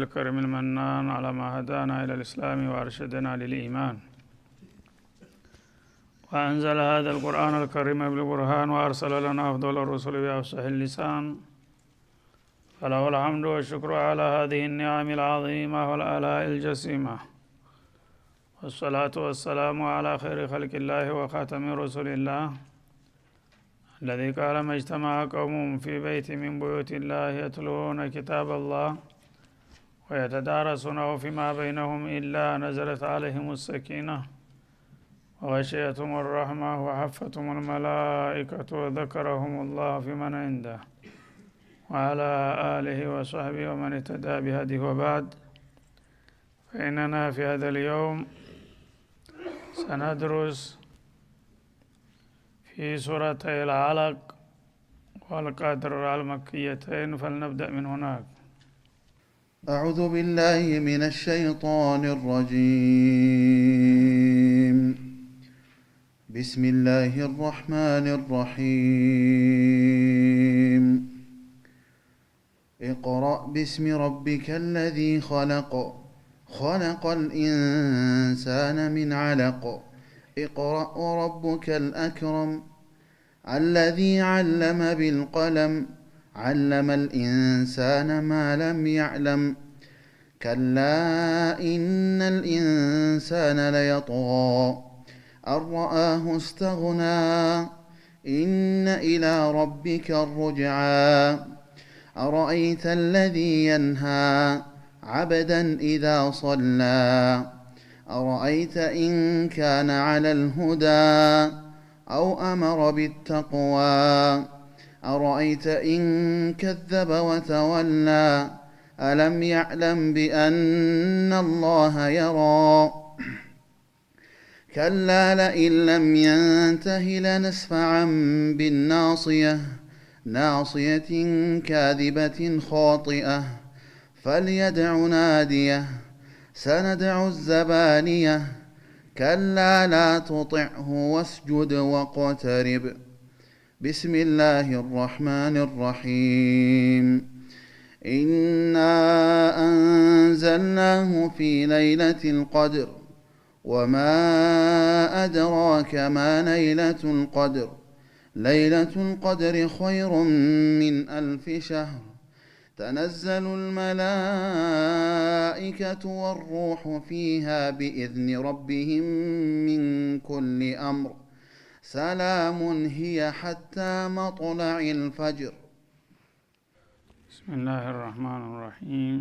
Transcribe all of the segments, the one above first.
الكريم المنان على ما هدانا إلى الإسلام وأرشدنا للإيمان وأنزل هذا القرآن الكريم بالبرهان وأرسل لنا أفضل الرسل بأفصح اللسان فله الحمد والشكر على هذه النعم العظيمة والآلاء الجسيمة والصلاة والسلام على خير خلق الله وخاتم رسل الله الذي قال ما اجتمع قوم في بيت من بيوت الله يتلون كتاب الله ويتدارسونه فيما بينهم إلا نزلت عليهم السكينة وغشيتهم الرحمة وحفتهم الملائكة وذكرهم الله في من عنده وعلى آله وصحبه ومن اهتدى بهديه وبعد فإننا في هذا اليوم سندرس في سورتي العلق والقدر المكيتين فلنبدأ من هناك. أعوذ بالله من الشيطان الرجيم. بسم الله الرحمن الرحيم. اقرأ باسم ربك الذي خلق خلق الإنسان من علق اقرأ وربك الأكرم الذي علم بالقلم علم الإنسان ما لم يعلم كلا إن الإنسان ليطغى أن رآه استغنى إن إلى ربك الرجعى أرأيت الذي ينهى عبدا إذا صلى أرأيت إن كان على الهدى أو أمر بالتقوى أرأيت إن كذب وتولى ألم يعلم بأن الله يرى كلا لئن لم ينته لنسفعا بالناصية ناصية كاذبة خاطئة فليدع ناديه سندع الزبانية كلا لا تطعه واسجد واقترب. بسم الله الرحمن الرحيم. إنا أنزلناه في ليلة القدر وما أدراك ما ليلة القدر ليلة القدر خير من 1000 شهر تنزل الملائكة والروح فيها بإذن ربهم من كل أمر سلام هي حتى مطلع الفجر. بسم الله الرحمن الرحيم.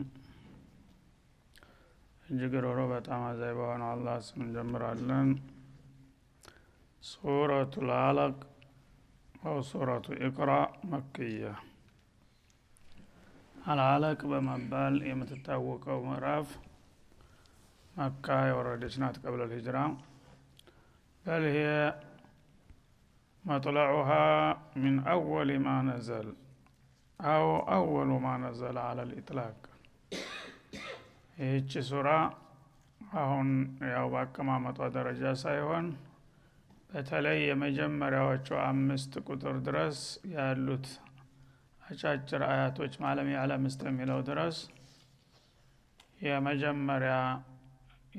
جگر ربط عمازي بوان الله اسم جمر علن سورة العلق أو سورة اقرأ مكية. العلق بمبال يمتتاوكو مراف مكة وردشنات قبل الهجرة بل هي مطلعها من أول ما نزل أو أول ما نزل على الإطلاق. ይህች ሱራ አሁን ያው በአቀማመጧ ደረጃ ሳይሆን በተለይ የመጀመሪያዎቹ 5 ቁጥር ድረስ ያሉት አጫጭር አያቶች ማለም ያለም እስከሚለው ድረስ የመጀመሪያ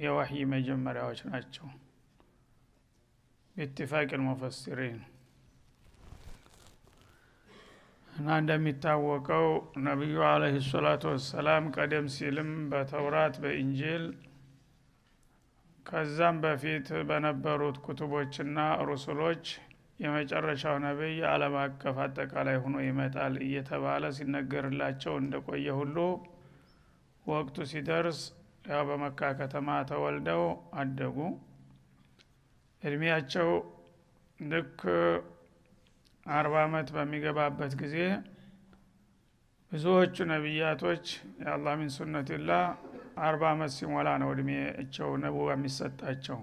የወህይ መጀመሪያዎች ናቸው باتفاق المفسرين። እና እንደሚታወቀው ነብዩ አለይሂ ሰላቱ ወሰላም ቀደም ሲልም በተውራት በኢንጂል ከዛም በፊት በነበሩት ኩቱቦችና ሩሱሎች የመጨረሻው ነብይ ዓለም አቀፍ አጠቃላይ ሆኖ ይመጣል እየተባለ ሲነገርላቸው እንደቆየ ሁሉ ወቅቱ ሲደርስ ያው በመካ ከተማ ተወልደው አደጉ። እድሜያቸው ልክ 40 ዓመት በሚገባበት ጊዜ ብዙዎቹ ነብያቶች የአላህ ሚን ሱነቲላህ 40 ዓመት ሲሞላ ነው እድሜያቸው ነብዋ የሚሰጣቸው።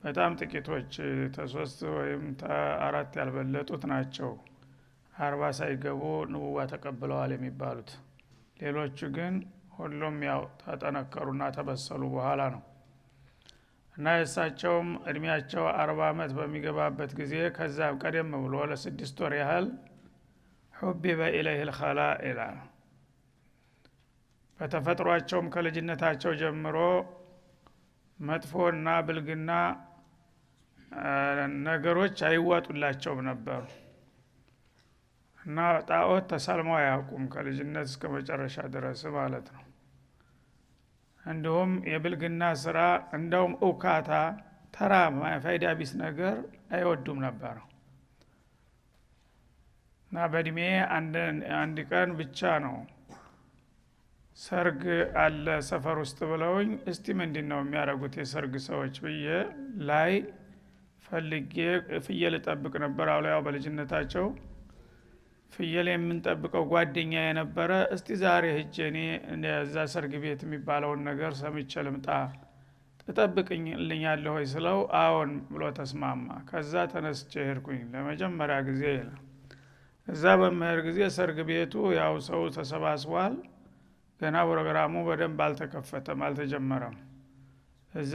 በጣም ጥቂቶች ተ3 ወይም ተ4 ያልበለጡት ናቸው 40 ሳይገቡ ነብዋ ተቀብለዋል የሚባሉት። ሌሎቹ ግን ሁሉም ያው ተጠነከሩና ተበሰሉ በኋላ ነው። እና የሳቸውም እድሜያቸው 40 ዓመት በሚገባበት ጊዜ ከዛ ቀደም ብሎ ለ6 ወር ያህል حبب إليه الخلائل በተፈጥሯቸውም ከልጅነታቸው ጀምሮ መጥፎና ብልግና ነገሮች አይዋጡላቸውም ነበር እና ጣዖት ተሳልመው አያውቁም ከልጅነት እስከ መጨረሻ ድረስ ማለት ነው። እንዲሁም የብልግና ስራ እንደውም እውካታ ተራ ፋይዳ ቢስ ነገር አይወዱም ነበር እና በእድሜ አንድ ቀን ብቻ ነው ሰርግ አለ ሰፈር ውስጥ ብለውኝ እስቲ ምንድነው የሚያደርጉት የሰርግ ሰዎች ብዬ ላይ ፈልጌ ፍየል ጠብቅ ነበር። ያው በልጅነታቸው ፍየል የምንጠብቀው ጓደኛ የነበረ እስቲ ዛሬ ሄጄ እኔ እዛ ሰርግ ቤት የሚባለውን ነገር ሰምቼ ልምጣ ትጠብቅልኛለህ ወይ ስለው አዎን ብሎ ተስማማ። ከዛ ተነስቼ ሄድኩኝ ለመጀመሪያ ጊዜ ይላል። እዛ በመሄድ ጊዜ ሰርግ ቤቱ ያው ሰው ተሰባስቧል። ገና ፕሮግራሙ በደንብ አልተከፈተም አልተጀመረም። እዛ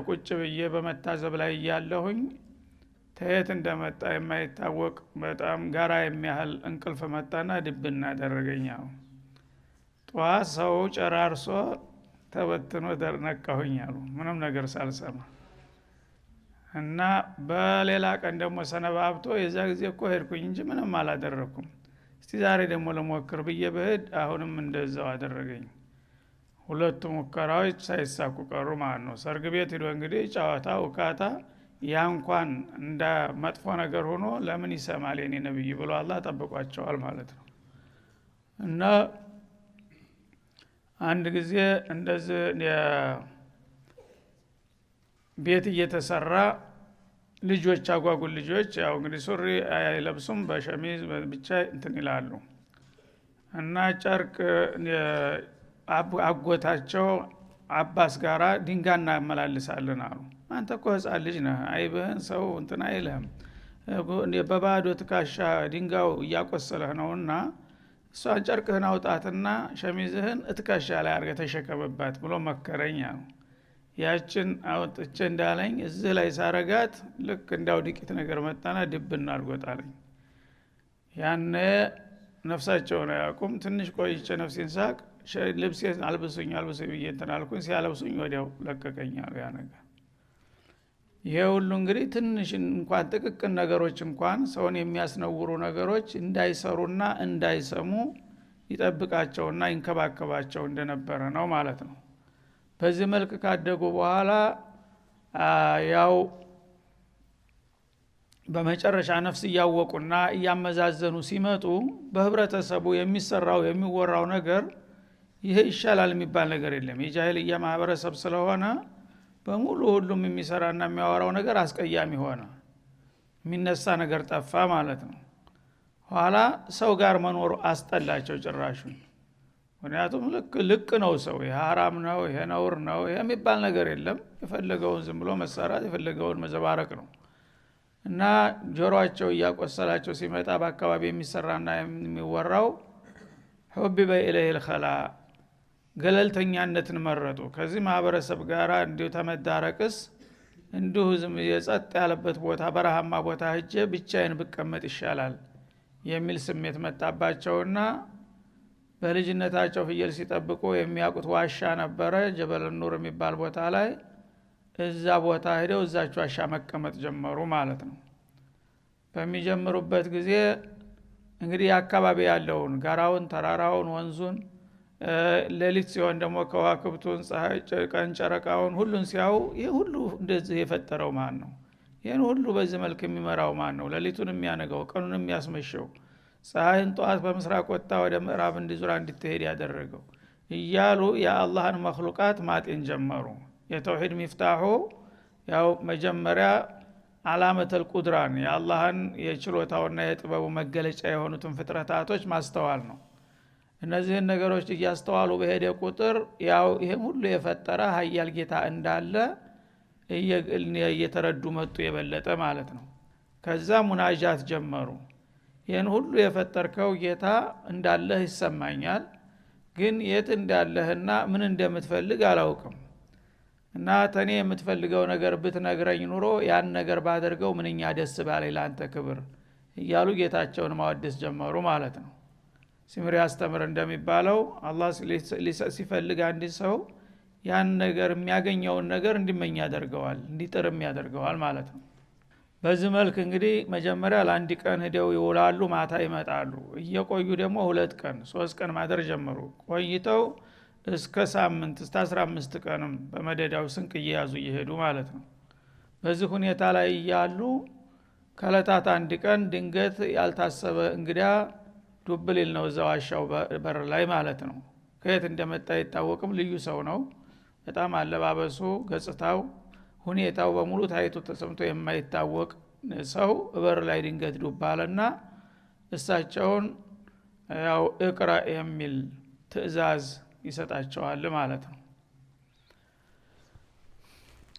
ቁጭ ብዬ በመታዘብ ላይ ያለሁኝ ተየት እንደመጣ የማይታወቅ በጣም ጋራ የሚያህል እንቅልፍ መጣና ድብና አደረገኛው። ጧት ሰው ጨራርሶ ተበትኖ ነቃሁኝ አሉ ምንም ነገር ሳልሰማ እና በሌላ ቀን ደግሞ ሰነባብቶ የዛ ጊዜ እኮ ሄድኩኝ እንጂ ምንም አላደረኩም። እስቲ ዛሬ ደግሞ ለሞክር ብዬ በሄድ አሁንም እንደዛው አደረገኝ። ሁለቱ ሙከራዎች ሳይሳኩ ቀሩ ማለት ነው። ሰርግ ቤት ሄዶ እንግዲህ ጨዋታ ውካታ ያ እንኳን እንደ መጥፎ ነገር ሆኖ ለምን ይሰማል የኔ ነብይ ብሎ አላህ ጠብቋቸዋል ማለት ነው። እና አንድ ጊዜ እንደዚህ ቤት እየተሰራ ልጆች አጓጉል ልጆች ያው እንግዲህ ሱሪ አይለብሱም በሸሚዝ ብቻ እንትን ይላሉ እና ጨርቅ አጎታቸው አባስ ጋራ ድንጋይ እናመላልሳለን አሉ። አንተ እኮ ህፃን ልጅ ነህ አይብህን ሰው እንትን አይልህም በባዶ ትካሻ ድንጋዩ እያቆሰለህ ነውና እሷን ጨርቅህን አውጣትና ሸሚዝህን እትካሻ ላይ አድርገህ ተሸከምባት ብሎ መከረኝ አሉ። ያችን አውጥቼ እንዳለኝ እዚህ ላይ ሳረጋት ልክ እንዳው ድቂት ነገር መጣና ድብና አድርጎታለኝ። ያኔ ነፍሳቸውን አያውቁም። ትንሽ ቆይቼ ነፍሴን ሳቅ ልብሴን አልብሱኝ ብዬ እንትን አልኩኝ። ሲያለብሱኝ ወዲያው ለቀቀኛል ያ ነገር። ይሄ ሁሉ እንግዲህ ትንሽ እንኳን ጥቅቅን ነገሮች እንኳን ሰውን የሚያስነውሩ ነገሮች እንዳይሰሩና እንዳይሰሙ ይጠብቃቸውና ይንከባከባቸው እንደነበረ ነው ማለት ነው። በዚህ መልክ ካደጉ በኋላ ያው በመጨረሻ ነፍስ እያወቁና እያመዛዘኑ ሲመጡ በህብረተሰቡ የሚሰራው የሚወራው ነገር ይሄ ይሻላል የሚባል ነገር የለም። የጃሂልያ ማህበረሰብ ስለሆነ በሙሉ ሁሉም የሚሰራና የሚያወራው ነገር አስቀያሚ ሆነ። የሚነሳ ነገር ጠፋ ማለት ነው። ኋላ ሰው ጋር መኖር አስጠላቸው ጭራሹን። ምክንያቱም ልክ ነው ሰው ይሄ ሐራም ነው ይሄ ነውር ነው የሚባል ነገር የለም። የፈለገውን ዝም ብሎ መሰራት የፈለገውን መዘባረቅ ነው እና ጆሮአቸው እያቆሰላቸው ሲመጣ በአካባቢ የሚሰራና የሚወራው ሁቢበ ኢለይሂል ኸላ ገለልተኛነትን መረጡ። ከዚህ ማህበረሰብ ጋር እንዲሁ ተመዳረቅስ እንዲሁ ዝም የጸጥ ያለበት ቦታ በረሃማ ቦታ ሄጄ ብቻዬን ብቀመጥ ይሻላል የሚል ስሜት መጣባቸውና በልጅነታቸው ፍየል ሲጠብቁ የሚያውቁት ዋሻ ነበረ ጀበል ኑር የሚባል ቦታ ላይ። እዛ ቦታ ሄደው እዛች ዋሻ መቀመጥ ጀመሩ ማለት ነው። በሚጀምሩበት ጊዜ እንግዲህ አካባቢ ያለውን ጋራውን ተራራውን ወንዙን ሌሊት ሲሆን ደግሞ ከዋክብቱን ፀሐይ ቀን ጨረቃውን ሁሉን ሲያዩ ይሄ ሁሉ እንደዚህ የፈጠረው ማን ነው? ይሄን ሁሉ በዚህ መልክ የሚመራው ማን ነው? ሌሊቱን የሚያነጋው ቀኑን የሚያስመሸው ፀሐይን ጧት በምስራቅ ወጣ ወደ ምዕራብ እንዲዙራ እንድትሄድ ያደረገው እያሉ የአላህን መክሉቃት ማጤን ጀመሩ። የተውሂድ ሚፍታሁ ያው መጀመሪያ አላመተል ቁድራን የአላህን የችሎታውና የጥበቡ መገለጫ የሆኑትን ፍጥረታቶች ማስተዋል ነው። እነዚህን ነገሮች እያስተዋሉ በሄደ ቁጥር ያው ይሄን ሁሉ የፈጠረ ኃያል ጌታ እንዳለ እየተረዱ መጡ የበለጠ ማለት ነው። ከዛ ሙናጃት ጀመሩ። ይሄን ሁሉ የፈጠርከው ጌታ እንዳለህ ይሰማኛል፣ ግን የት እንዳለህና ምን እንደምትፈልግ አላውቅም እና ተኔ የምትፈልገው ነገር ብትነግረኝ ኑሮ ያን ነገር ባደርገው ምንኛ ደስ ባለኝ ላንተ ክብር እያሉ ጌታቸውን ማወደስ ጀመሩ ማለት ነው። ሲምር ያስተምር እንደሚባለው አላህ ሲፈልግ አንድ ሰው ያን ነገር የሚያገኘውን ነገር እንዲመኝ ያደርገዋል እንዲጥርም ያደርገዋል ማለት ነው። በዚህ መልክ እንግዲህ መጀመሪያ ለአንድ ቀን ሄደው ይውላሉ ማታ ይመጣሉ እየቆዩ ደግሞ 2 ቀን 3 ቀን ማደር ጀመሩ ቆይተው እስከ ሳምንት እስከ 15 ቀንም በመደዳው ስንቅ እየያዙ ይሄዱ ማለት ነው። በዚህ ሁኔታ ላይ ያሉ ከለታት አንድ ቀን ድንገት ያልታሰበ እንግዳ ዱብሊል ነው እዛው ዋሻው በር ላይ ማለት ነው። ከየት እንደመጣ አይታወቅም ልዩ ሰው ነው። በጣም አለባበሱ ገጽታው ሁኔታው በሙሉ ታይቶ ተሰምቶ የማይታወቅ ሰው በር ላይ ድንገት ዱባለና እሳቸውን ያው እቅራ የሚል ትዕዛዝ ይሰጣቸዋል ማለት ነው።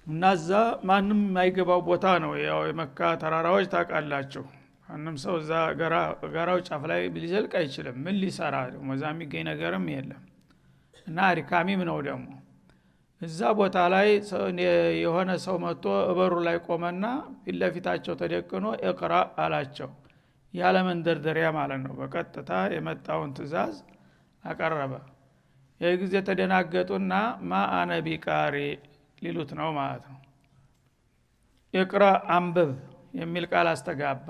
እና እዛ ማንም የማይገባው ቦታ ነው። ያው የመካ ተራራዎች ታውቃላችሁ ማንም ሰው እዛ ጋራው ጫፍ ላይ ሊዘልቅ አይችልም። ምን ሊሰራ ደግሞ እዛ የሚገኝ ነገርም የለም እና አድካሚም ነው ደግሞ። እዛ ቦታ ላይ የሆነ ሰው መጥቶ በሩ ላይ ቆመና ፊት ለፊታቸው ተደቅኖ እቅራ አላቸው ያለ መንደርደሪያ ማለት ነው። በቀጥታ የመጣውን ትዕዛዝ አቀረበ። የጊዜ ተደናገጡና አነ ቢቃሪ ሊሉት ነው ማለት ነው። እቅራ አንብብ የሚል ቃል አስተጋባ።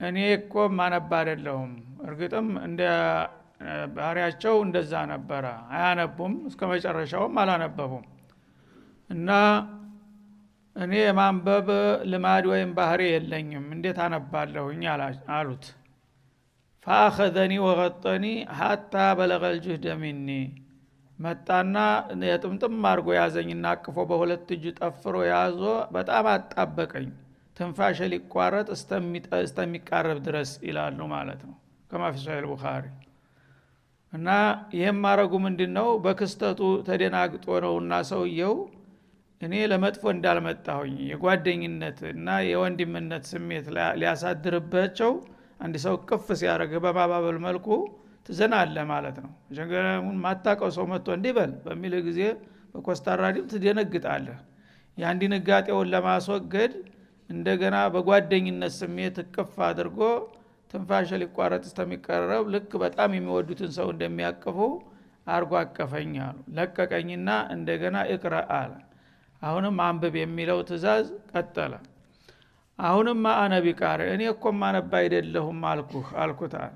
እኔ እኮ ማነባ አይደለሁም። እርግጥም እንደ ባህሪያቸው እንደዛ ነበረ፣ አያነቡም፣ እስከ መጨረሻውም አላነበቡም። እና እኔ የማንበብ ልማድ ወይም ባህሪ የለኝም እንዴት አነባለሁኝ አሉት። فاخذني وغطني حتى بلغ الجهد مني መጣና የጥምጥም አርጎ ያዘኝና አቅፎ በሁለት እጁ ጠፍሮ ያዞ በጣም አጣበቀኝ ትንፋሽ ሊቋረጥ እስተሚቃረብ ድረስ ይላሉ ማለት ነው ከማ في صحيح البخاري። እና ይሄም ማረጉ ምንድነው በክስተቱ ተደናግጦ ነውና ሰውየው እኔ ለመጥፎ እንዳልመጣሁኝ የጓደኝነት እና የወንድምነት ስሜት ሊያሳድርባቸው አንድ ሰው ቅፍ ሲያረግ በማባበል መልኩ ትዘናለ ማለት ነው። ጀንገራሙን ማታቀው ሰው መጥቶ እንዲበል በሚል ጊዜ በኮስታራ ዲም ትደነግጣለህ። ያን ድንጋጤውን ለማስወገድ እንደገና በጓደኝነት ስሜት ቅፍ አድርጎ ትንፋሽ ሊቋረጥ እስከሚቀረብ ልክ በጣም የሚወዱትን ሰው እንደሚያቅፉ አርጎ አቀፈኝ አሉ። ለቀቀኝና እንደገና እቅራ አለ። አሁንም አንብብ የሚለው ትእዛዝ ቀጠለ። አሁንም አነ ቢቃሪ እኔ እኮ ማነባ አይደለሁም አልኩታል።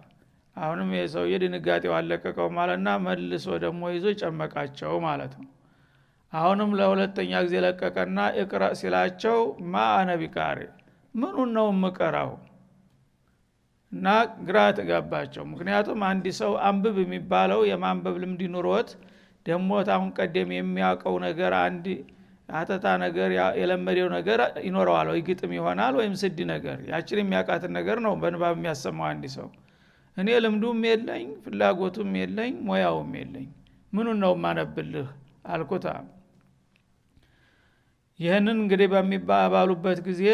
አሁንም የሰውዬ ድንጋጤው አለቀቀው ማለትና መልሶ ደግሞ ይዞ ጨመቃቸው ማለት ነው። አሁንም ለሁለተኛ ጊዜ ለቀቀና እቅራ ሲላቸው አነ ቢቃሪ ምኑን ነው የምቀራው? እና ግራ ተጋባቸው። ምክንያቱም አንድ ሰው አንብብ የሚባለው የማንበብ ልምድ ኑሮት ደግሞ ታሁን ቀደም የሚያውቀው ነገር አንድ አተታ ነገር የለመደው ነገር ይኖረዋል ወይ ግጥም ይሆናል ወይም ስድ ነገር ያችን የሚያውቃትን ነገር ነው በንባብ የሚያሰማው አንድ ሰው። እኔ ልምዱም የለኝ ፍላጎቱም የለኝ ሞያውም የለኝ ምኑን ነው ማነብልህ አልኩታ። ይህንን እንግዲህ በሚባባሉበት ጊዜ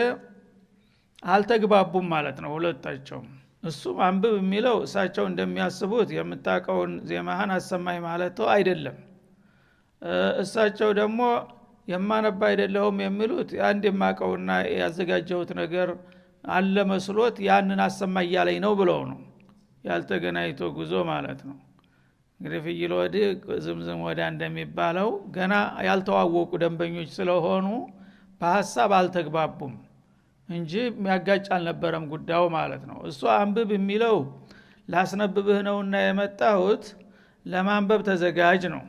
አልተግባቡም ማለት ነው ሁለታቸውም። እሱም አንብብ የሚለው እሳቸው እንደሚያስቡት የምታውቀውን ዜማህን አሰማኝ ማለት አይደለም። እሳቸው ደግሞ የማነባ አይደለሁም የሚሉት አንድ የማውቀውና ያዘጋጀሁት ነገር አለ መስሎት ያንን አሰማኝ ያለኝ ነው ብለው ነው ያልተገናኝቶ ጉዞ ማለት ነው። እንግዲህ ፍይል ወዲህ ዝምዝም ወዲያ እንደሚባለው ገና ያልተዋወቁ ደንበኞች ስለሆኑ በሐሳብ አልተግባቡም እንጂ የሚያጋጭ አልነበረም ጉዳዩ ማለት ነው። እሱ አንብብ የሚለው ላስነብብህ ነውና የመጣሁት ለማንበብ ተዘጋጅ ነው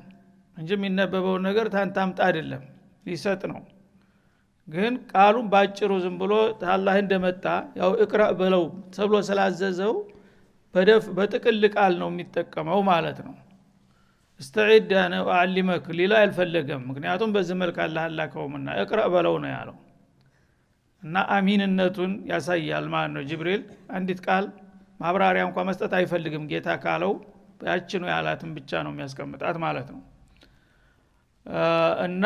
እንጂ የሚነበበው ነገር ታንታምጣ አይደለም ሊሰጥ ነው። ግን ቃሉን ባጭሩ ዝም ብሎ አላህ እንደመጣ ያው እቅራ በለው ተብሎ ስላዘዘው በጥቅል ቃል ነው የሚጠቀመው ማለት ነው። استعد انا اعلمك ሊላ አልፈለገም። ምክንያቱም በዚህ መልኩ አላህ አላከውምና እቅራ በለው ነው ያለው እና አሚንነቱን ያሳያል ማለት ነው። ጅብሪል አንዲት ቃል ማብራሪያ እንኳን መስጠት አይፈልግም። ጌታ ካለው ያቺ ነው ያላትን ብቻ ነው የሚያስቀምጣት ማለት ነው። እና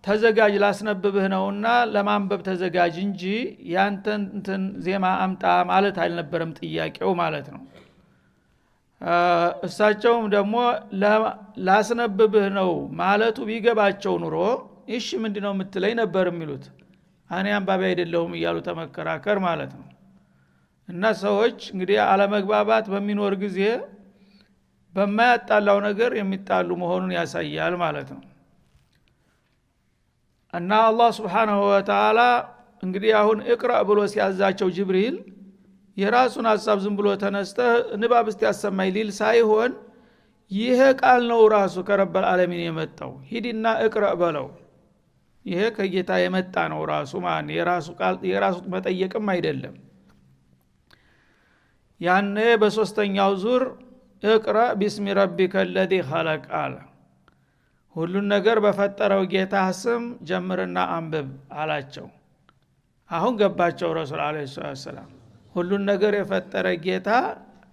ተዘጋጅ ላስነብብህ ነውና ለማንበብ ተዘጋጅ እንጂ ያንተን ዜማ አምጣ ማለት አልነበረም ጥያቄው ማለት ነው። እሳቸውም ደግሞ ላስነብብህ ነው ማለቱ ቢገባቸው ኑሮ እሺ ምንድነው የምትለኝ ነበር የሚሉት። እኔ አንባቢ አይደለሁም እያሉ ተመከራከር ማለት ነው። እና ሰዎች እንግዲህ አለመግባባት በሚኖር ጊዜ በማያጣላው ነገር የሚጣሉ መሆኑን ያሳያል ማለት ነው። እና አላህ Subhanahu Wa Ta'ala እንግዲህ አሁን እቅራ ብሎ ሲያዛቸው ጅብሪል የራሱን ሐሳብ ዝም ብሎ ተነስተ ንባብ እስቲ ያሰማይ ሊል ሳይሆን ይሄ ቃል ነው ራሱ ከረበል ዓለሚን የመጣው ሂድና እቅራ በለው ይሄ ከጌታ የመጣ ነው ራሱ ማን የራሱ ቃል የራሱ መጠየቅም አይደለም። ያኔ በሶስተኛው ዙር እቅራ ቢስሚ ረቢከ الذي خلق አለ ሁሉን ነገር በፈጠረው ጌታ ስም ጀምርና አንብብ አላቸው። አሁን ገባቸው ረሱል አለይሂ ሰላም ሁሉን ነገር የፈጠረ ጌታ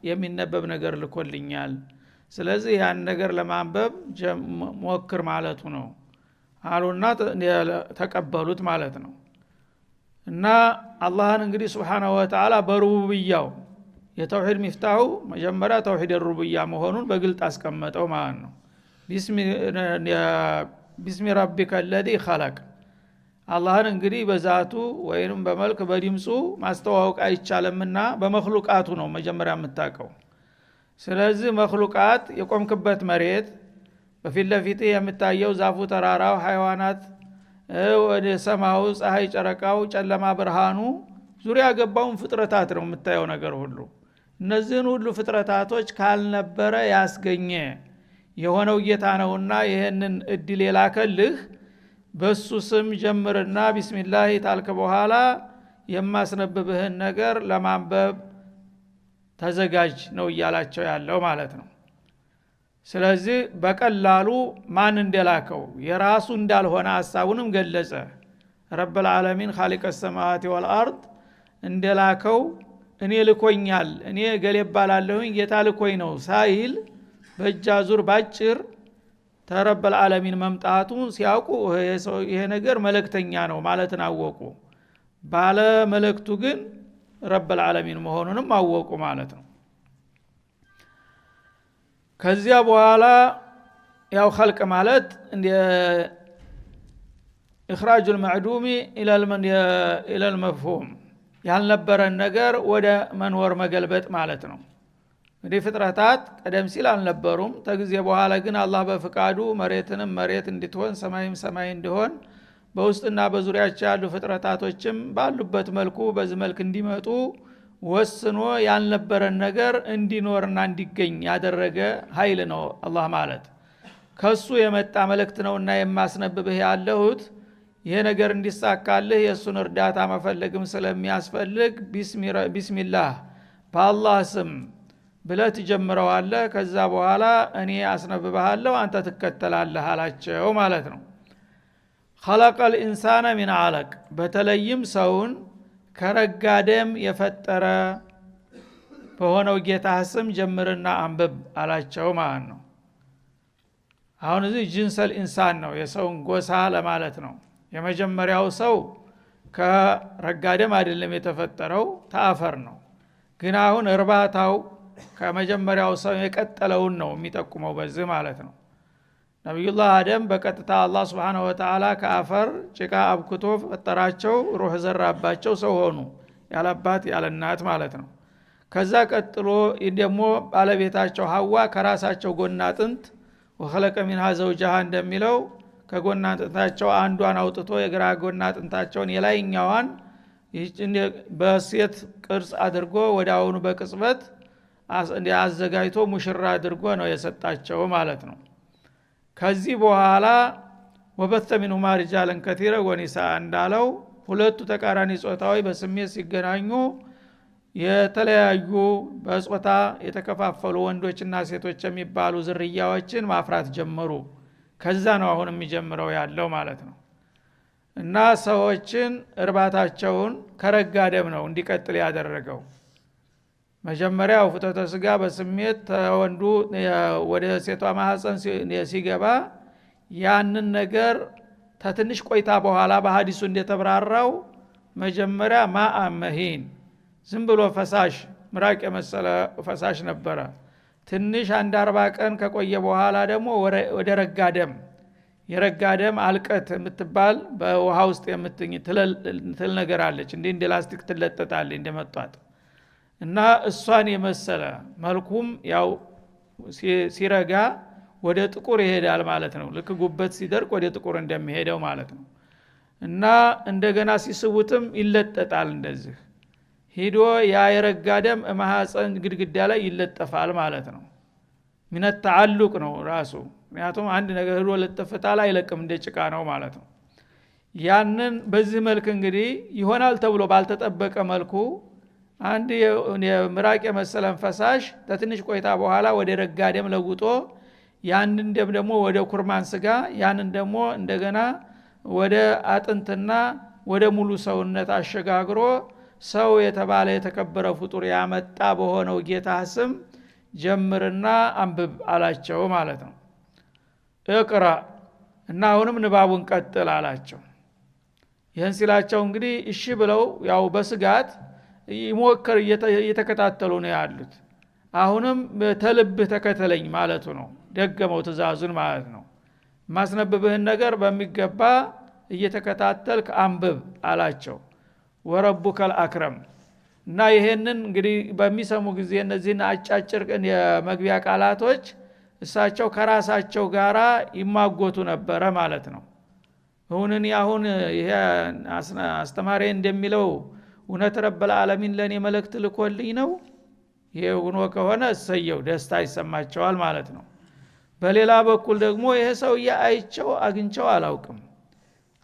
የሚነበብ ነገር ልኮልኛል፣ ስለዚህ ያን ነገር ለማንበብ ሞክር ማለቱ ነው አሉና ተቀበሉት ማለት ነው። እና አላህን እንግዲህ Subhanahu Wa Ta'ala በሩቡብያው የተውሂድ ሚፍታሁ መጀመሪያ ተውሂድ ሩቡብያ መሆኑን በግልጥ አስቀመጠው ማለት ነው። ቢስሚ ረቢከ الذي خلق አላህን እንግዲህ በዛቱ ወይንም በመልክ በድምጹ ማስተዋወቅ አይቻልምና በመخلوቃቱ ነው መጀመሪያ የምታቀው። ስለዚህ መخلوቃት የቆምክበት መሬት በፊት ለፊት የምታየው ዛፉ ተራራው ሃይዋናት ወደ ሰማው ፀሐይ ጨረቃው ጨለማ ብርሃኑ ዙሪያ ገባውን ፍጥረታት ነው የምታየው ነገር ሁሉ። እነዚህን ሁሉ ፍጥረታቶች ካልነበረ ያስገኘ የሆነው ጌታ ነውና ይሄንን እድል የላከልህ በሱ ስም ጀምርና ቢስሚላህ ታልከ በኋላ የማስነብብህን ነገር ለማንበብ ተዘጋጅ ነው እያላቸው ያለው ማለት ነው። ስለዚህ በቀላሉ ማን እንደላከው የራሱ እንዳልሆነ ሐሳቡንም ገለጸ። ረብል ዓለሚን ኻሊቀ ሰማዋቲ ወልአርድ እንደላከው እኔ ልኮኛል እኔ ገሌ ባላለሁኝ ጌታ ልኮኝ ነው ሳይል በእጃዙር ባጭር ተረበል ዓለሚን መምጣቱን ሲያውቁ ይሄ ነገር መልእክተኛ ነው ማለትን አወቁ። ባለ መልእክቱ ግን ረበል ዓለሚን መሆኑንም አወቁ ማለት ነው። ከዚያ በኋላ ያው ኸልቅ ማለት እንደ ኢኽራጁል መዕዱሚ ኢለል መፍሁም ያልነበረን ነገር ወደ መኖር መገልበጥ ማለት ነው። እንግዲህ ፍጥረታት ቀደም ሲል አልነበሩም። ተጊዜ በኋላ ግን አላህ በፍቃዱ መሬትንም መሬት እንድትሆን ሰማይም ሰማይ እንዲሆን በውስጥና በዙሪያቸው ያሉ ፍጥረታቶችም ባሉበት መልኩ በዚህ መልክ እንዲመጡ ወስኖ ያልነበረን ነገር እንዲኖርና እንዲገኝ ያደረገ ኃይል ነው አላህ ማለት። ከሱ የመጣ መልእክት ነውና የማስነብብህ ያለሁት ይሄ ነገር እንዲሳካልህ የሱን እርዳታ መፈለግም ስለሚያስፈልግ ቢስሚላህ በአላህ ስም ብለህ ትጀምረዋለህ። ከዛ በኋላ እኔ አስነብብሃለሁ አንተ ትከተላለህ አላቸው ማለት ነው። ኸለቀል ኢንሳነ ሚን አለቅ በተለይም ሰውን ከረጋ ደም የፈጠረ በሆነው ጌታ ስም ጀምርና አንብብ አላቸው ማለት ነው። አሁን እዚህ ጂንሰል ኢንሳን ነው የሰውን ጎሳ ለማለት ነው። የመጀመሪያው ሰው ከረጋ ደም አይደለም የተፈጠረው ተአፈር ነው። ግን አሁን እርባታው ከመጀመሪያው ሰው የቀጠለውን ነው የሚጠቁመው በዚህ ማለት ነው። ነብዩላህ አደም በቀጥታ አላህ Subhanahu Wa Ta'ala ከአፈር ጭቃ አብክቶ ፈጠራቸው፣ ሩህ ዘራባቸው፣ ሰው ሆኑ ያለባት ያለናት ማለት ነው። ከዛ ቀጥሎ ደግሞ ባለቤታቸው ሐዋ ከራሳቸው ጎና አጥንት ወخلق منها زوجها እንደሚለው ከጎና አጥንታቸው አንዷን አውጥቶ የግራ ጎና አጥንታቸውን የላይኛዋን በሴት ቅርጽ አድርጎ ወዳውኑ በቅጽበት አዘጋጅቶ ሙሽራ አድርጎ ነው የሰጣቸው ማለት ነው። ከዚህ በኋላ ወበተ ሚንሁማ ሪጃለን ከቲረ ወኒሳ እንዳለው ሁለቱ ተቃራኒ ጾታዎች በስሜት ሲገናኙ የተለያዩ በጾታ የተከፋፈሉ ወንዶችና ሴቶች የሚባሉ ዝርያዎችን ማፍራት ጀመሩ። ከዛ ነው አሁን የሚጀምረው ያለው ማለት ነው። እና ሰዎችን እርባታቸውን ከረጋ ደም ነው እንዲቀጥል ያደረገው። መጀመሪያው ፍትወተ ስጋ በስሜት ተወንዱ ወደ ሴቷ ማህፀን ሲገባ ያንን ነገር ተትንሽ ቆይታ በኋላ በሐዲሱ እንደተብራራው መጀመሪያ ማአመሂን ዝም ብሎ ፈሳሽ ምራቅ የመሰለ ፈሳሽ ነበረ። ትንሽ አንድ 40 ቀን ከቆየ በኋላ ደግሞ ወደ ረጋ ደም የረጋ ደም አልቀት የምትባል በውሃ ውስጥ የምትኝ ትል ነገር አለች። እንደ ላስቲክ ትለጠጣለች እንደመጣጥ እና እሷን የመሰለ መልኩም ያው ሲረጋ ወደ ጥቁር ይሄዳል ማለት ነው። ልክ ጉበት ሲደርቅ ወደ ጥቁር እንደሚሄደው ማለት ነው። እና እንደገና ሲስቡትም ይለጠጣል እንደዚህ ሄዶ ያ የረጋ ደም ማህፀን ግድግዳ ላይ ይለጠፋል ማለት ነው። ምን ተዓልቅ ነው ራሱ። ምክንያቱም አንድ ነገር ሄዶ ለጥፈታል አይለቅም እንደ ጭቃ ነው ማለት ነው። ያንን በዚህ መልክ እንግዲህ ይሆናል ተብሎ ባልተጠበቀ መልኩ አንድ የምራቅ የመሰለን ፈሳሽ ተትንሽ ቆይታ በኋላ ወደ ረጋ ደም ለውጦ ያንን ደም ደግሞ ወደ ኩርማን ስጋ ያንን ደግሞ እንደገና ወደ አጥንትና ወደ ሙሉ ሰውነት አሸጋግሮ ሰው የተባለ የተከበረ ፍጡር ያመጣ በሆነው ጌታ ስም ጀምርና አንብብ አላቸው ማለት ነው። እቅራ እና አሁንም ንባቡን ቀጥል አላቸው። ይህን ሲላቸው እንግዲህ እሺ ብለው ያው በስጋት ይሞክር እየተከታተሉ ነው ያሉት። አሁንም ተልብህ ተከተለኝ ማለቱ ነው። ደገመው ትእዛዙን ማለት ነው። ማስነብብህን ነገር በሚገባ እየተከታተልክ አንብብ አላቸው። ወረቡከል አክረም እና ይሄንን እንግዲህ በሚሰሙ ጊዜ እነዚህን አጫጭር የመግቢያ ቃላቶች እሳቸው ከራሳቸው ጋራ ይማጎቱ ነበረ ማለት ነው። ሁነን ያሁን ይሄ አስተማሪ እንደሚለው እውነት ረብል ዓለሚን ለኔ መልእክት ልኮልኝ ነው። ይሄ ሆኖ ከሆነ እሰየው ደስታ ይሰማቸዋል ማለት ነው። በሌላ በኩል ደግሞ ይሄ ሰውዬ አይቸው አግኝቸው አላውቅም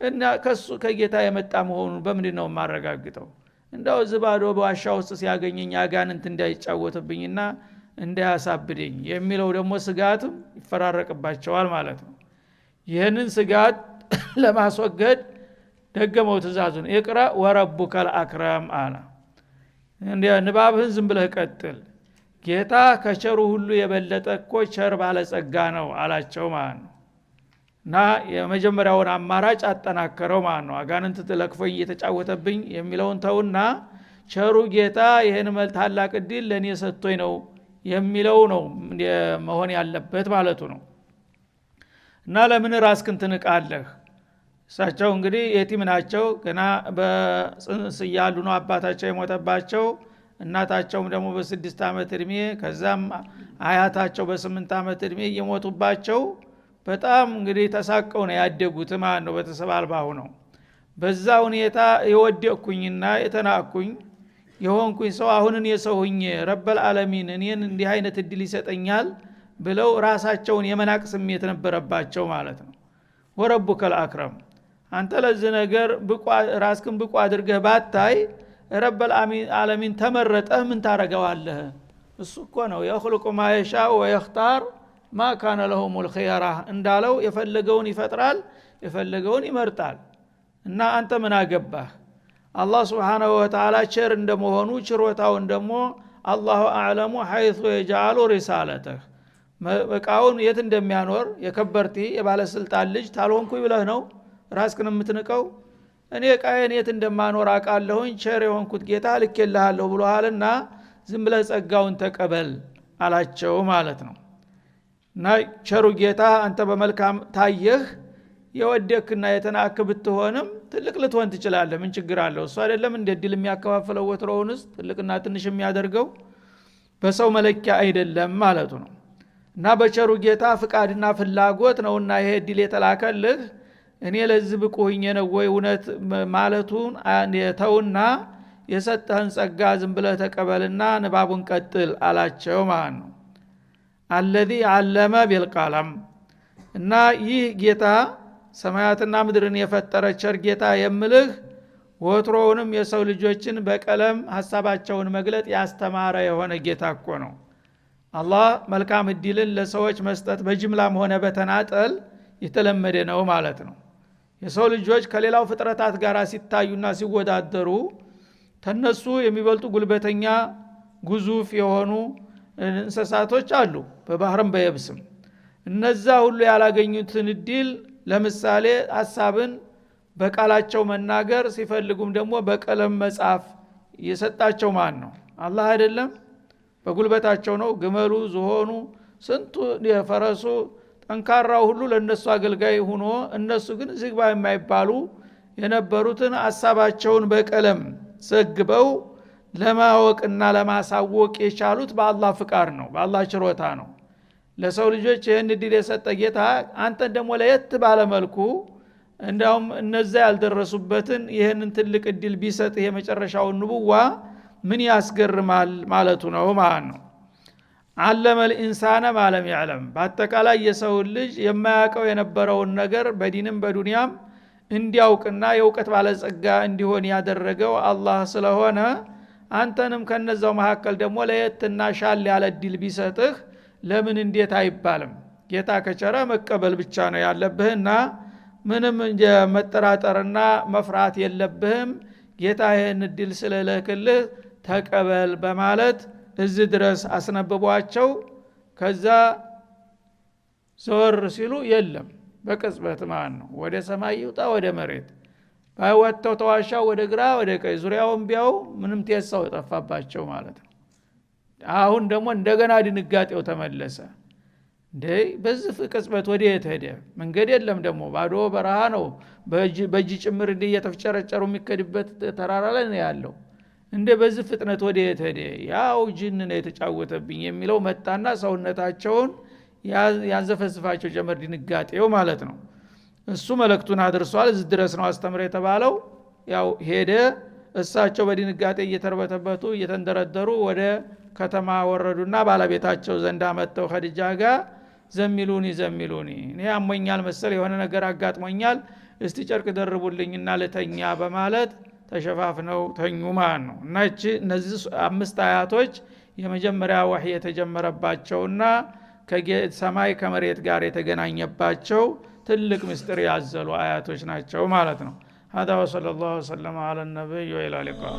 እና ከሱ ከጌታ የመጣ መሆኑን በምንድነው ማረጋግጠው? እንደው ዝባዶ በዋሻ ውስጥ ሲያገኘኝ አጋንንት እንዳይጫወትብኝና እንዳያሳብደኝ የሚለው ደግሞ ስጋትም ይፈራረቅባቸዋል ማለት ነው። ይህንን ስጋት ለማስወገድ ደገመው ትእዛዙን እቅራ ወረቡከል አክረም አለ። እንደ ንባብህን ዝም ብለህ ቀጥል፣ ጌታ ከቸሩ ሁሉ የበለጠ እኮ ቸር ባለጸጋ ነው አላቸው ማለት ነው። እና የመጀመሪያውን አማራጭ አጠናከረው ማለት ነው። አጋንንት ተለክፎኝ እየተጫወተብኝ የሚለውን ተውና ቸሩ ጌታ ይሄን ታላቅ ዕድል ለኔ ሰጥቶኝ ነው የሚለው ነው መሆን ያለበት ማለቱ ነው። እና ለምን ራስክን ትንቃለህ? እሳቸው እንግዲህ የቲም ናቸው። ገና በጽንስ እያሉ ነው አባታቸው የሞተባቸው። እናታቸውም ደግሞ በ6 ዓመት እድሜ ከዛም አያታቸው በ8 ዓመት እድሜ እየሞቱባቸው በጣም እንግዲህ ተሳቀው ነው ያደጉት ማለት ነው። ቤተሰብ አልባ ሆነው በዛ ሁኔታ የወደቅኩኝና የተናቅኩኝ የሆንኩኝ ሰው አሁን እኔ ሰው ሆኜ ረብል ዓለሚን እኔን እንዲህ አይነት እድል ይሰጠኛል ብለው ራሳቸውን የመናቅ ስሜት ነበረባቸው ማለት ነው። ወረቡከል አክረም አንተ ለዚህ ነገር ራስክን ብቁ አድርገህ ባታይ ረብል ዓለሚን ተመረጠህ ምን ታረጋዋለህ? እሱ እኮ ነው የخلق ما يشاء ويختار ما كان لهم الخيار እንዳለው የፈለገውን ይፈጥራል የፈለገውን ይመርጣል። እና አንተ ምን አገባህ? አላህ Subhanahu Wa Ta'ala ቸር እንደመሆኑ ችሮታውን ደግሞ አላሁ አዕለሙ حيث يجعل رسالته በቃውን የት እንደሚያኖር የከበርቲ የባለስልጣን ልጅ ታልሆንኩኝ ብለህ ነው ራስክን የምትንቀው? እኔ ቃየን የት እንደማኖር አውቃለሁኝ ቸር የሆንኩት ጌታ ልኬልሃለሁ ብሎሃልና ዝም ብለህ ጸጋውን ተቀበል አላቸው ማለት ነው። እና ቸሩ ጌታ አንተ በመልካም ታየህ የወደክና የተናክ ብትሆንም ትልቅ ልትሆን ትችላለህ። ምን ችግር አለው? እሱ አይደለም እንደ ድል የሚያከፋፍለው ወትሮውንስ ትልቅና ትንሽ የሚያደርገው በሰው መለኪያ አይደለም ማለቱ ነው። እና በቸሩ ጌታ ፍቃድና ፍላጎት ነውና ይሄ ድል የተላከልህ እኔ ለዚህ ብቁ ሆኜ ነው ወይ እውነት ማለቱን ተውና የሰጠህን ጸጋ ዝም ብለህ ተቀበልና ንባቡን ቀጥል አላቸው ማለት ነው። አለዚ ዓለመ ቢልቀለም እና ይህ ጌታ ሰማያትና ምድርን የፈጠረ ቸር ጌታ የምልህ ወትሮውንም የሰው ልጆችን በቀለም ሐሳባቸውን መግለጥ ያስተማረ የሆነ ጌታ እኮ ነው። አላህ መልካም እድልን ለሰዎች መስጠት በጅምላም ሆነ በተናጠል የተለመደ ነው ማለት ነው። የሰው ልጆች ከሌላው ፍጥረታት ጋር ሲታዩና ሲወዳደሩ ተነሱ የሚበልጡ ጉልበተኛ ግዙፍ የሆኑ እንስሳቶች አሉ በባህርም በየብስም። እነዛ ሁሉ ያላገኙትን እድል ለምሳሌ ሐሳብን በቃላቸው መናገር ሲፈልጉም ደግሞ በቀለም መጻፍ የሰጣቸው ማን ነው? አላህ አይደለም? በጉልበታቸው ነው። ግመሉ፣ ዝሆኑ፣ ስንቱ የፈረሱ ጠንካራው ሁሉ ለነሱ አገልጋይ ሆኖ እነሱ ግን ዝግባ የማይባሉ የነበሩትን ሐሳባቸውን በቀለም ዘግበው ለማወቅና ለማሳወቅ የቻሉት በአላህ ፍቃድ ነው፣ በአላህ ችሮታ ነው። ለሰው ልጆች ይህን እድል የሰጠ ጌታ አንተን ደግሞ ለየት ባለመልኩ እንዳውም እነዛ ያልደረሱበትን ይህንን ትልቅ እድል ቢሰጥ የመጨረሻውን ንቡዋ ምን ያስገርማል ማለቱ ነው ማለት ነው። አለመል ኢንሳነ ማለም ያዕለም፣ በአጠቃላይ የሰው ልጅ የማያውቀው የነበረውን ነገር በዲንም በዱንያም እንዲያውቅና የእውቀት ባለጸጋ እንዲሆን ያደረገው አላህ ስለሆነ አንተንም ከነዛው መካከል ደግሞ ለየትና ሻል ያለ እድል ቢሰጥህ ለምን እንዴት አይባልም? ጌታ ከቸረ መቀበል ብቻ ነው ያለብህና ምንም መጠራጠርና መፍራት የለብህም። ጌታ ይህን እድል ስለለክልህ ተቀበል በማለት እዚህ ድረስ አስነብቧቸው። ከዛ ዞር ሲሉ የለም በቅጽበት ማለት ነው ወደ ሰማይ ይውጣ ወደ መሬት ባይወጣው ተዋሻው ወደ ግራ ወደ ቀኝ ዙሪያውን ቢያው ምንም ተሳው የጠፋባቸው ማለት ነው። አሁን ደግሞ እንደገና ድንጋጤው ተመለሰ። በዚህ ቅጽበት ወደ የት ሄደ? መንገድ የለም፣ ደግሞ ባዶ በረሃ ነው። በእጅ ጭምር እንደ እየተፍጨረጨሩ የሚከድበት ተራራ ላይ ነው ያለው። በዚህ ፍጥነት ወደ የት ሄደ? ያው ጅን ነው የተጫወተብኝ የሚለው መጣና ሰውነታቸውን ያንዘፈስፋቸው ጀመር ድንጋጤው ማለት ነው። እሱ መልእክቱን አድርሷል። እዚህ ድረስ ነው አስተምረ የተባለው። ያው ሄደ። እሳቸው በድንጋጤ እየተርበተበቱ እየተንደረደሩ ወደ ከተማ ወረዱና ባለቤታቸው ዘንዳ መጥተው ኸዲጃ ጋር ዘሚሉኒ እኔ አሞኛል መሰል የሆነ ነገር አጋጥሞኛል፣ እስቲ ጨርቅ ደርቡልኝና ልተኛ በማለት ተሸፋፍነው ተኙ ማለት ነው። እና እነዚህ 5 አያቶች የመጀመሪያ ወህይ የተጀመረባቸውና ከሰማይ ከመሬት ጋር የተገናኘባቸው ትልቅ ምስጢር ያዘሉ አያቶች ናቸው ማለት ነው። هذا وصلى الله وسلم على النبي وإلى اللقاء